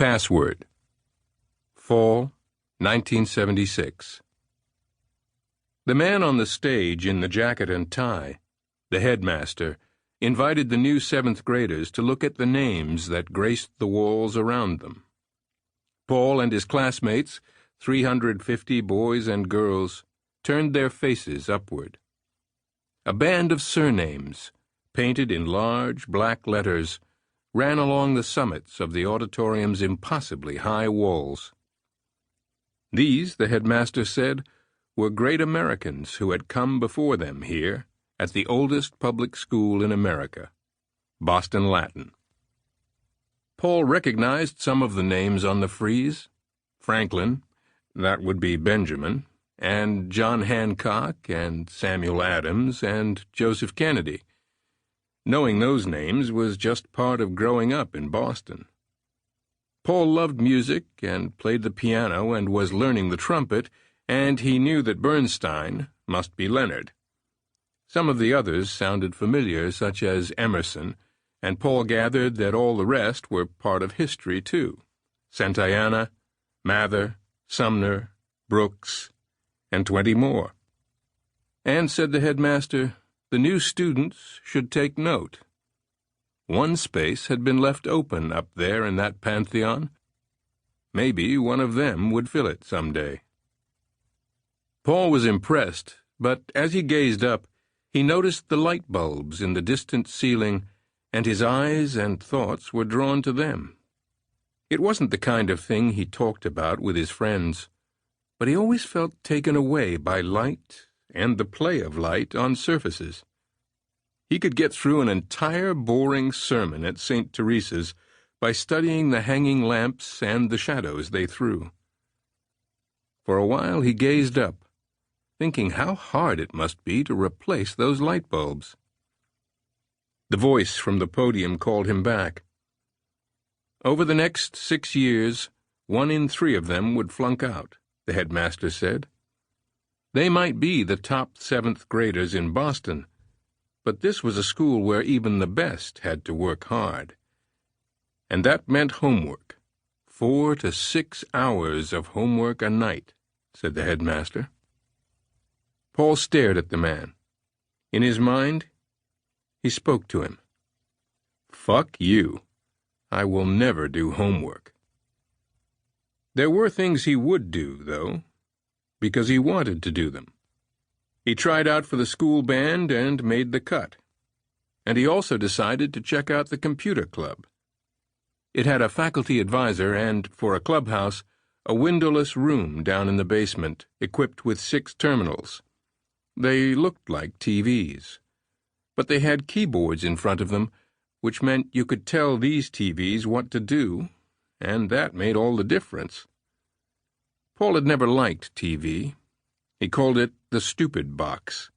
Password. Fall, 1976. The man on the stage in the jacket and tie, the headmaster, invited the new seventh graders to look at the names that graced the walls around them. Paul and his classmates, 350 boys and girls, turned their faces upward. A band of surnames, painted in large black letters, ran along the summits of the auditorium's impossibly high walls. These, the headmaster said, were great Americans who had come before them here at the oldest public school in America, Boston Latin. Paul recognized some of the names on the frieze: Franklin, that would be Benjamin, and John Hancock, and Samuel Adams, and Joseph Kennedy. Knowing those names was just part of growing up in Boston. Paul loved music and played the piano and was learning the trumpet, and he knew that Bernstein must be Leonard. Some of the others sounded familiar, such as Emerson, and Paul gathered that all the rest were part of history, too: Santayana, Mather, Sumner, Brooks, and 20 more. And, said the headmaster, the new students should take note. One space had been left open up there in that pantheon. Maybe one of them would fill it someday. Paul was impressed, but as he gazed up, he noticed the light bulbs in the distant ceiling, and his eyes and thoughts were drawn to them. It wasn't the kind of thing he talked about with his friends, but he always felt taken away by light and the play of light on surfaces. He could get through an entire boring sermon at St. Teresa's by studying the hanging lamps and the shadows they threw. For a while he gazed up, thinking how hard it must be to replace those light bulbs. The voice from the podium called him back. Over the next 6 years, 1 in 3 of them would flunk out, the headmaster said. They might be the top 7th graders in Boston, but this was a school where even the best had to work hard. And that meant homework. 4 to 6 hours of homework a night, said the headmaster. Paul stared at the man. In his mind, he spoke to him. Fuck you. I will never do homework. There were things he would do, though, because he wanted to do them. He tried out for the school band and made the cut. And he also decided to check out the computer club. It had a faculty advisor and, for a clubhouse, a windowless room down in the basement, equipped with 6 terminals. They looked like TVs, but they had keyboards in front of them, which meant you could tell these TVs what to do, and that made all the difference. Paul had never liked TV. He called it the stupid box.